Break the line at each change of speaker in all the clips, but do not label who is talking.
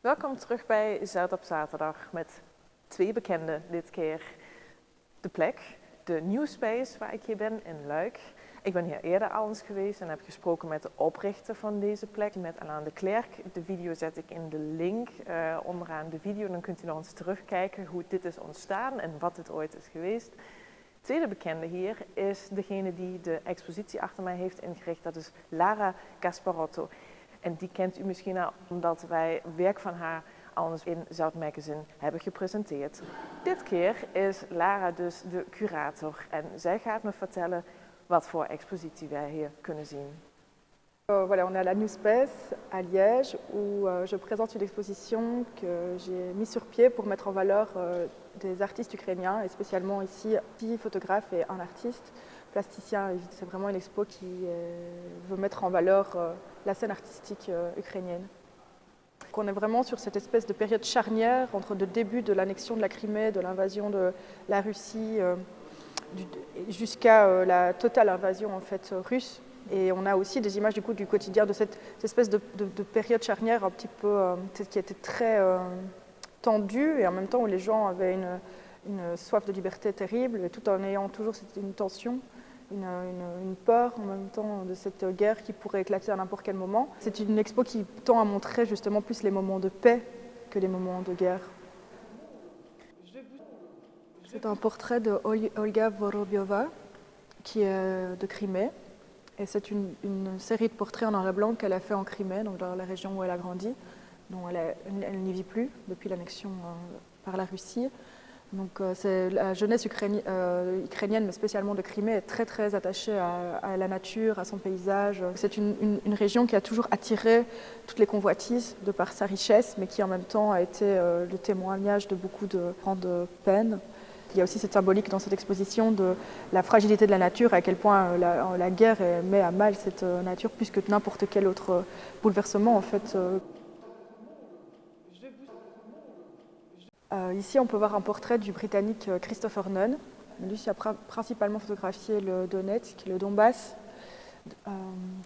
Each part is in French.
Welkom terug bij Zuid op zaterdag met twee bekenden dit keer. De plek, de New Space waar ik hier ben in Luik. Ik ben hier eerder al eens geweest en heb gesproken met de oprichter van deze plek, met Alain de Klerk. De video zet ik in de link onderaan de video, dan kunt u nog eens terugkijken hoe dit is ontstaan en wat het ooit is geweest. De tweede bekende hier is degene die de expositie achter mij heeft ingericht, dat is Lara Gasparotto. En die kent u misschien al omdat wij werk van haar al eens in Zout Magazine hebben gepresenteerd. Dit keer is Lara dus de curator en zij gaat me vertellen wat voor expositie wij hier kunnen zien.
Voilà, on est à la New Space à Liège où je présente une exposition que j'ai mise sur pied pour mettre en valeur des artistes ukrainiens et spécialement ici 10 photographes et un artiste plasticien. C'est vraiment une expo qui veut mettre en valeur la scène artistique ukrainienne. Donc on est vraiment sur cette espèce de période charnière entre le début de l'annexion de la Crimée, de l'invasion de la Russie jusqu'à la totale invasion en fait russe. Et on a aussi des images du quotidien de cette espèce de période charnière un petit peu qui était très tendue et en même temps où les gens avaient une soif de liberté terrible et tout en ayant toujours une tension, une peur en même temps de cette guerre qui pourrait éclater à n'importe quel moment. C'est une expo qui tend à montrer justement plus les moments de paix que les moments de guerre. C'est un portrait de Olga Vorobiova qui est de Crimée. Et c'est une série de portraits en noir et blanc qu'elle a fait en Crimée, donc dans la région où elle a grandi, dont elle n'y vit plus depuis l'annexion par la Russie. Donc la jeunesse ukrainienne, mais spécialement de Crimée, est très très attachée à la nature, à son paysage. C'est une région qui a toujours attiré toutes les convoitises de par sa richesse, mais qui en même temps a été le témoignage de beaucoup de grandes peines. Il y a aussi cette symbolique dans cette exposition de la fragilité de la nature, à quel point la guerre met à mal cette nature plus que n'importe quel autre bouleversement en fait. Ici on peut voir un portrait du Britannique Christopher Nunn. Lui a principalement photographié le Donetsk, le Donbass,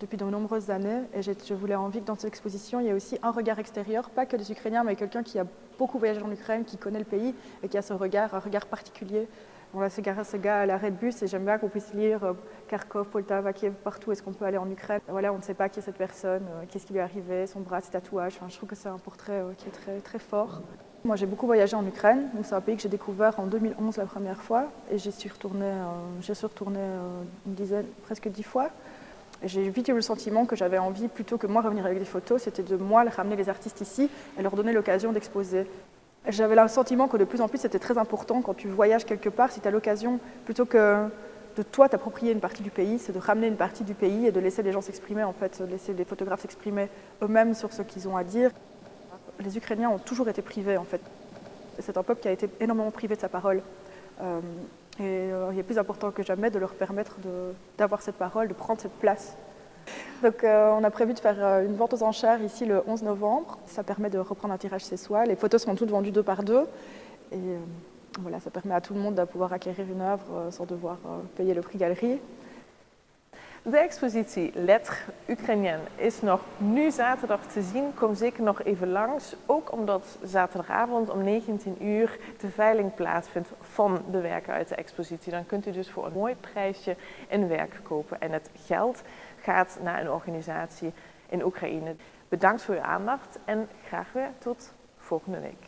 depuis de nombreuses années. Et je voulais envie que dans cette exposition, il y ait aussi un regard extérieur, pas que des Ukrainiens, mais quelqu'un qui a beaucoup voyagé en Ukraine, qui connaît le pays et qui a un regard particulier. On va se garer ce gars à l'arrêt de bus et j'aime bien qu'on puisse lire Kharkov, Poltava, Kiev, partout est-ce qu'on peut aller en Ukraine. Voilà, on ne sait pas qui est cette personne, qu'est-ce qui lui est arrivé, son bras, ses tatouages. Enfin, je trouve que c'est un portrait qui est très, très fort. Moi, j'ai beaucoup voyagé en Ukraine, donc c'est un pays que j'ai découvert en 2011 la première fois et j'y suis retournée une dizaine, presque 10 fois. J'ai vite eu le sentiment que j'avais envie, plutôt que moi revenir avec des photos, c'était de moi ramener les artistes ici et leur donner l'occasion d'exposer. J'avais le sentiment que de plus en plus c'était très important quand tu voyages quelque part, si tu as l'occasion, plutôt que de toi t'approprier une partie du pays, c'est de ramener une partie du pays et de laisser les gens s'exprimer en fait, de laisser les photographes s'exprimer eux-mêmes sur ce qu'ils ont à dire. Les Ukrainiens ont toujours été privés en fait. C'est un peuple qui a été énormément privé de sa parole. Et il est plus important que jamais de leur permettre d'avoir cette parole, de prendre cette place. Donc on a prévu de faire une vente aux enchères ici le 11 novembre. Ça permet de reprendre un tirage chez soi. Les photos seront toutes vendues 2 par 2. Et voilà, ça permet à tout le monde de pouvoir acquérir une œuvre sans devoir payer le prix galerie.
De expositie Lettres Ukrainiennes is nog nu zaterdag te zien. Kom zeker nog even langs, ook omdat zaterdagavond om 19 uur de veiling plaatsvindt van de werken uit de expositie. Dan kunt u dus voor een mooi prijsje een werk kopen en het geld gaat naar een organisatie in Oekraïne. Bedankt voor uw aandacht en graag weer tot volgende week.